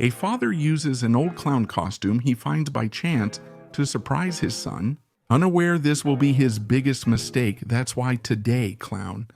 A father uses an old clown costume he finds by chance to surprise his son. Unaware this will be his biggest mistake, that's why today, clown.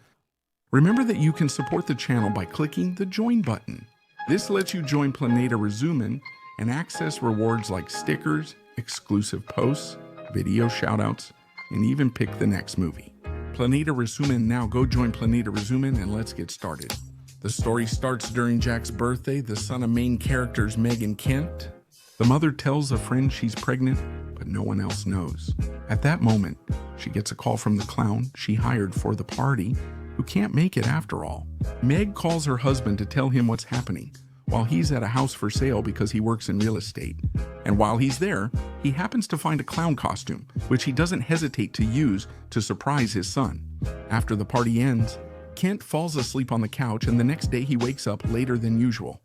Remember that you can support the channel by clicking the join button. This lets you join Planeta Resumen and access rewards like stickers, exclusive posts, video shoutouts, and even pick the next movie. Planeta Resumen, now go join Planeta Resumen and let's get started. The story starts during Jack's birthday, the son of main characters Meg and Kent. The mother tells a friend she's pregnant, but no one else knows. At that moment, she gets a call from the clown she hired for the party, who can't make it after all. Meg calls her husband to tell him what's happening, while he's at a house for sale because he works in real estate. And while he's there, he happens to find a clown costume, which he doesn't hesitate to use to surprise his son. After the party ends, Kent falls asleep on the couch, and the next day he wakes up later than usual.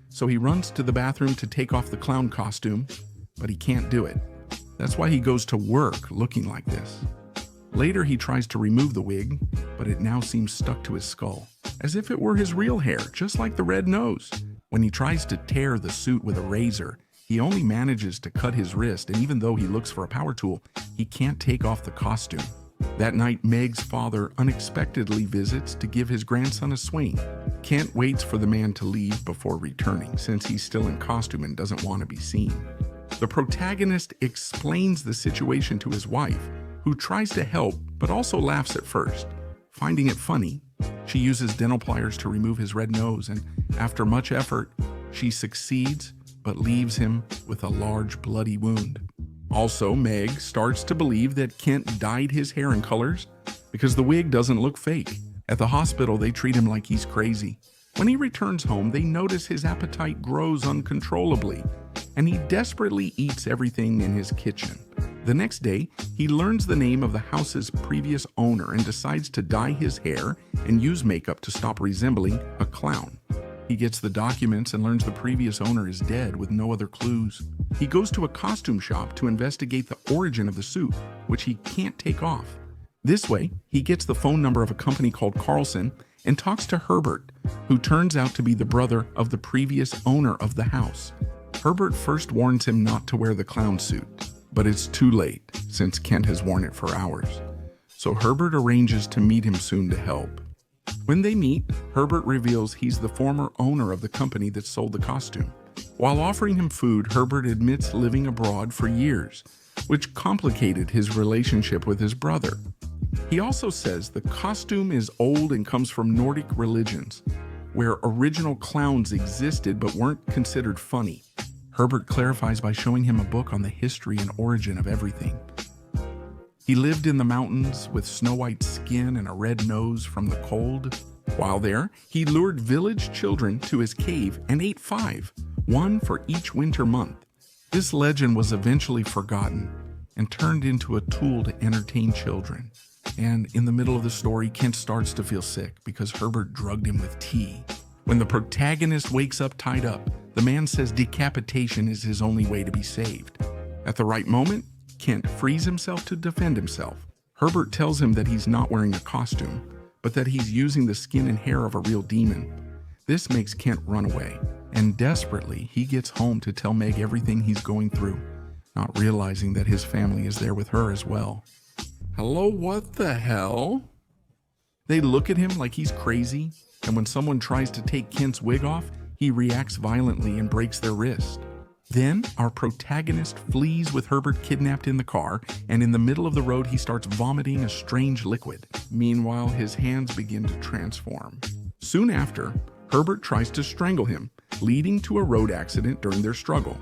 So he runs to the bathroom to take off the clown costume, but he can't do it. That's why he goes to work looking like this. Later he tries to remove the wig, but it now seems stuck to his skull, as if it were his real hair, just like the red nose. When he tries to tear the suit with a razor, he only manages to cut his wrist, and even though he looks for a power tool, he can't take off the costume. That night, Meg's father unexpectedly visits to give his grandson a swing. Kent waits for the man to leave before returning, since he's still in costume and doesn't want to be seen. The protagonist explains the situation to his wife, who tries to help but also laughs at first. Finding it funny, she uses dental pliers to remove his red nose, and after much effort, she succeeds but leaves him with a large bloody wound. Also, Meg starts to believe that Kent dyed his hair in colors because the wig doesn't look fake. At the hospital, they treat him like he's crazy. When he returns home, they notice his appetite grows uncontrollably, and he desperately eats everything in his kitchen. The next day, he learns the name of the house's previous owner and decides to dye his hair and use makeup to stop resembling a clown. He gets the documents and learns the previous owner is dead with no other clues. He goes to a costume shop to investigate the origin of the suit, which he can't take off. This way, he gets the phone number of a company called Carlson and talks to Herbert, who turns out to be the brother of the previous owner of the house. Herbert first warns him not to wear the clown suit, but it's too late since Kent has worn it for hours. So Herbert arranges to meet him soon to help. When they meet, Herbert reveals he's the former owner of the company that sold the costume. While offering him food, Herbert admits living abroad for years, which complicated his relationship with his brother. He also says the costume is old and comes from Nordic religions, where original clowns existed but weren't considered funny. Herbert clarifies by showing him a book on the history and origin of everything. He lived in the mountains with snow-white skin and a red nose from the cold. While there, he lured village children to his cave and ate 5, one for each winter month. This legend was eventually forgotten and turned into a tool to entertain children. And in the middle of the story, Kent starts to feel sick because Herbert drugged him with tea. When the protagonist wakes up tied up, the man says decapitation is his only way to be saved. At the right moment, Kent frees himself to defend himself. Herbert tells him that he's not wearing a costume, but that he's using the skin and hair of a real demon. This makes Kent run away, and desperately, he gets home to tell Meg everything he's going through, not realizing that his family is there with her as well. Hello, what the hell? They look at him like he's crazy, and when someone tries to take Kent's wig off, he reacts violently and breaks their wrist. Then, our protagonist flees with Herbert kidnapped in the car, and in the middle of the road he starts vomiting a strange liquid. Meanwhile, his hands begin to transform. Soon after, Herbert tries to strangle him, leading to a road accident during their struggle.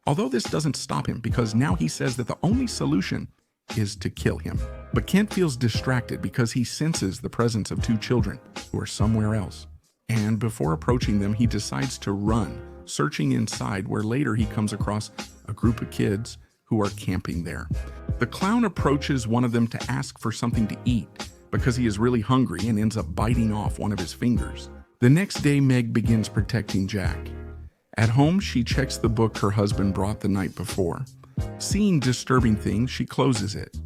Although this doesn't stop him because now he says that the only solution is to kill him. But Kent feels distracted because he senses the presence of 2 children who are somewhere else. And before approaching them, he decides to run, searching inside, where later he comes across a group of kids who are camping there. The clown approaches one of them to ask for something to eat because he is really hungry and ends up biting off one of his fingers. The next day, Meg begins protecting Jack. At home, she checks the book her husband brought the night before. Seeing disturbing things, she closes it.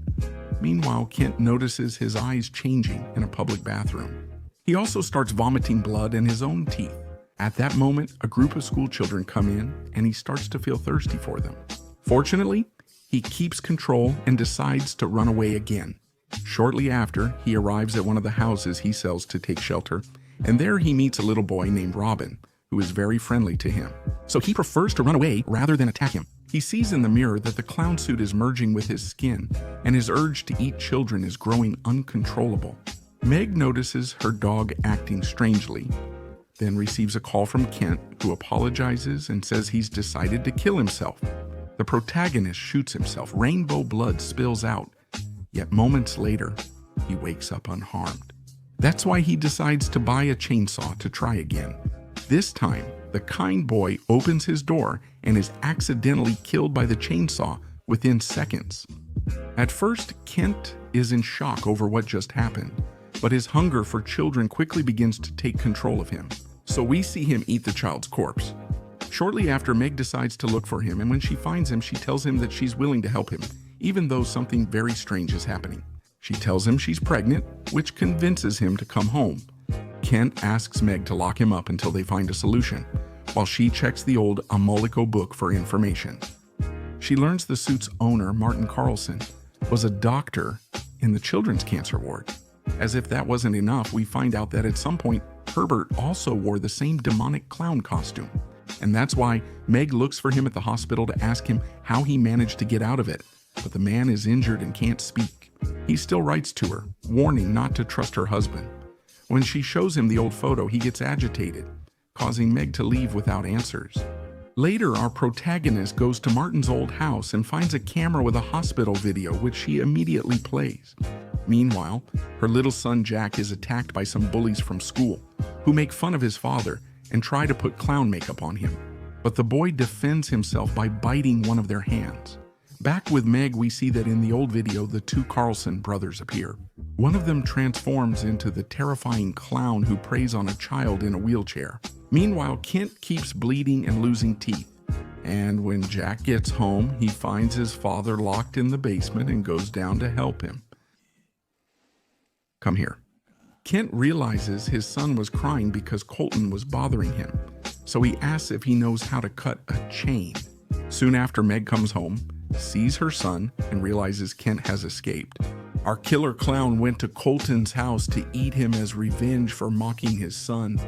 Meanwhile, Kent notices his eyes changing in a public bathroom. He also starts vomiting blood and his own teeth. At that moment, a group of school children come in and he starts to feel thirsty for them. Fortunately, he keeps control and decides to run away again. Shortly after, he arrives at one of the houses he sells to take shelter, and there he meets a little boy named Robin, who is very friendly to him. So he prefers to run away rather than attack him. He sees in the mirror that the clown suit is merging with his skin, and his urge to eat children is growing uncontrollable. Meg notices her dog acting strangely, then receives a call from Kent, who apologizes and says he's decided to kill himself. The protagonist shoots himself. Rainbow blood spills out, yet moments later, he wakes up unharmed. That's why he decides to buy a chainsaw to try again. This time, the kind boy opens his door and is accidentally killed by the chainsaw within seconds. At first, Kent is in shock over what just happened, but his hunger for children quickly begins to take control of him. So we see him eat the child's corpse. Shortly after, Meg decides to look for him, and when she finds him, she tells him that she's willing to help him, even though something very strange is happening. She tells him she's pregnant, which convinces him to come home. Kent asks Meg to lock him up until they find a solution, while she checks the old Amolico book for information. She learns the suit's owner, Martin Carlson, was a doctor in the children's cancer ward. As if that wasn't enough, we find out that at some point, Herbert also wore the same demonic clown costume. And that's why Meg looks for him at the hospital to ask him how he managed to get out of it. But the man is injured and can't speak. He still writes to her, warning not to trust her husband. When she shows him the old photo, he gets agitated, causing Meg to leave without answers. Later, our protagonist goes to Martin's old house and finds a camera with a hospital video, which she immediately plays. Meanwhile, her little son Jack is attacked by some bullies from school, who make fun of his father and try to put clown makeup on him. But the boy defends himself by biting one of their hands. Back with Meg, we see that in the old video, the two Carlson brothers appear. One of them transforms into the terrifying clown who preys on a child in a wheelchair. Meanwhile, Kent keeps bleeding and losing teeth. And when Jack gets home, he finds his father locked in the basement and goes down to help him. Come here. Kent realizes his son was crying because Colton was bothering him, so he asks if he knows how to cut a chain. Soon after, Meg comes home, sees her son, and realizes Kent has escaped. Our killer clown went to Colton's house to eat him as revenge for mocking his son.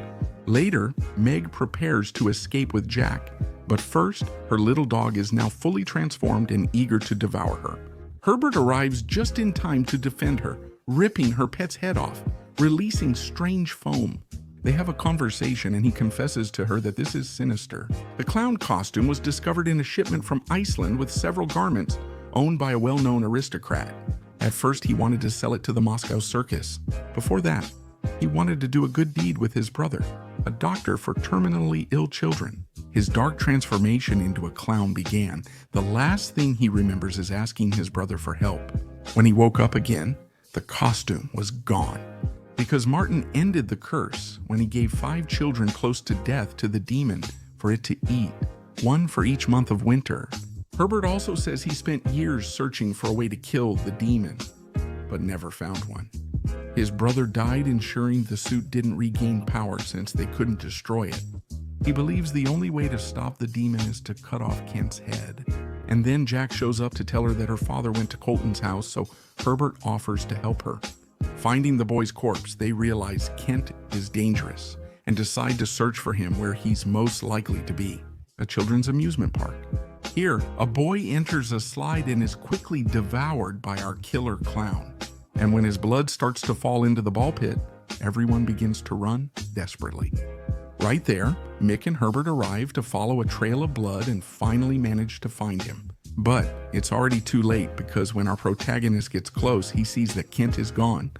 Later, Meg prepares to escape with Jack, but first, her little dog is now fully transformed and eager to devour her. Herbert arrives just in time to defend her, ripping her pet's head off, releasing strange foam. They have a conversation and he confesses to her that this is sinister. The clown costume was discovered in a shipment from Iceland with several garments owned by a well-known aristocrat. At first, he wanted to sell it to the Moscow circus. Before that, he wanted to do a good deed with his brother, a doctor for terminally ill children. His dark transformation into a clown began. The last thing he remembers is asking his brother for help. When he woke up again, the costume was gone. Because Martin ended the curse when he gave 5 children close to death to the demon for it to eat, one for each month of winter. Herbert also says he spent years searching for a way to kill the demon, but never found one. His brother died ensuring the suit didn't regain power since they couldn't destroy it. He believes the only way to stop the demon is to cut off Kent's head. And then Jack shows up to tell her that her father went to Colton's house, so Herbert offers to help her. Finding the boy's corpse, they realize Kent is dangerous and decide to search for him where he's most likely to be, a children's amusement park. Here, a boy enters a slide and is quickly devoured by our killer clown. And when his blood starts to fall into the ball pit, everyone begins to run desperately. Right there, Mick and Herbert arrive to follow a trail of blood and finally manage to find him. But it's already too late because when our protagonist gets close, he sees that Kent is gone.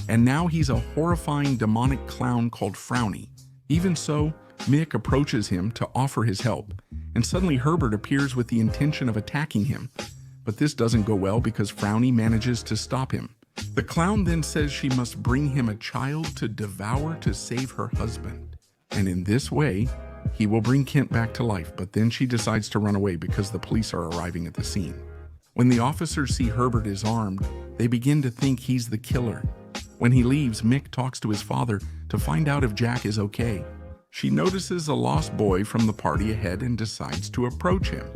And now he's a horrifying demonic clown called Frowny. Even so, Mick approaches him to offer his help, and suddenly Herbert appears with the intention of attacking him. But this doesn't go well because Frowny manages to stop him. The clown then says she must bring him a child to devour to save her husband. And in this way, he will bring Kent back to life, but then she decides to run away because the police are arriving at the scene. When the officers see Herbert is armed, they begin to think he's the killer. When he leaves, Mick talks to his father to find out if Jack is okay. She notices a lost boy from the party ahead and decides to approach him.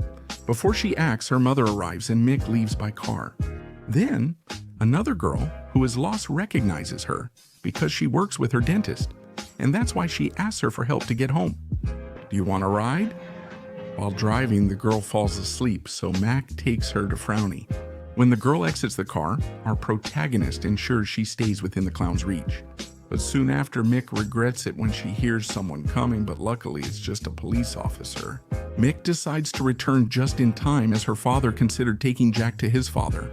Before she acts, her mother arrives and Mick leaves by car. Then, another girl who is lost recognizes her because she works with her dentist, and that's why she asks her for help to get home. Do you want a ride? While driving, the girl falls asleep, so Mac takes her to Frowny. When the girl exits the car, our protagonist ensures she stays within the clown's reach. But soon after, Mick regrets it when she hears someone coming, but luckily it's just a police officer. Mick decides to return just in time as her father considered taking Jack to his father.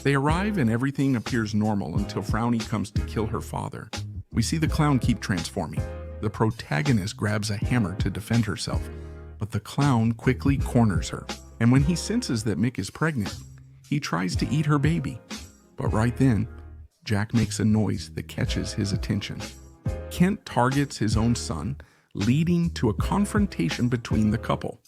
They arrive and everything appears normal until Frowny comes to kill her father. We see the clown keep transforming. The protagonist grabs a hammer to defend herself, but the clown quickly corners her. And when he senses that Mick is pregnant, he tries to eat her baby. But right then, Jack makes a noise that catches his attention. Kent targets his own son, leading to a confrontation between the couple.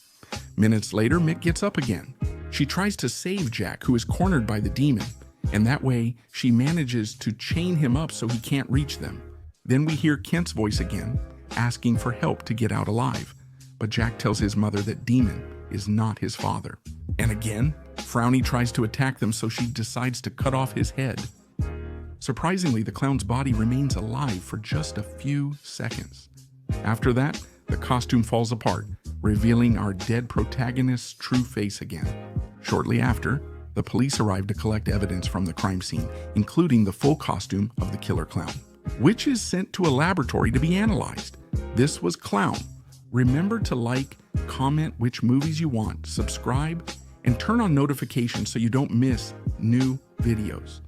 Minutes later, Mick gets up again. She tries to save Jack, who is cornered by the demon, and that way she manages to chain him up so he can't reach them. Then we hear Kent's voice again, asking for help to get out alive. But Jack tells his mother that Demon is not his father. And again, Frowny tries to attack them, so she decides to cut off his head. Surprisingly, the clown's body remains alive for just a few seconds. After that, the costume falls apart, revealing our dead protagonist's true face again. Shortly after, the police arrive to collect evidence from the crime scene, including the full costume of the killer clown, which is sent to a laboratory to be analyzed. This was Clown. Remember to like, comment which movies you want, subscribe, and turn on notifications so you don't miss new videos.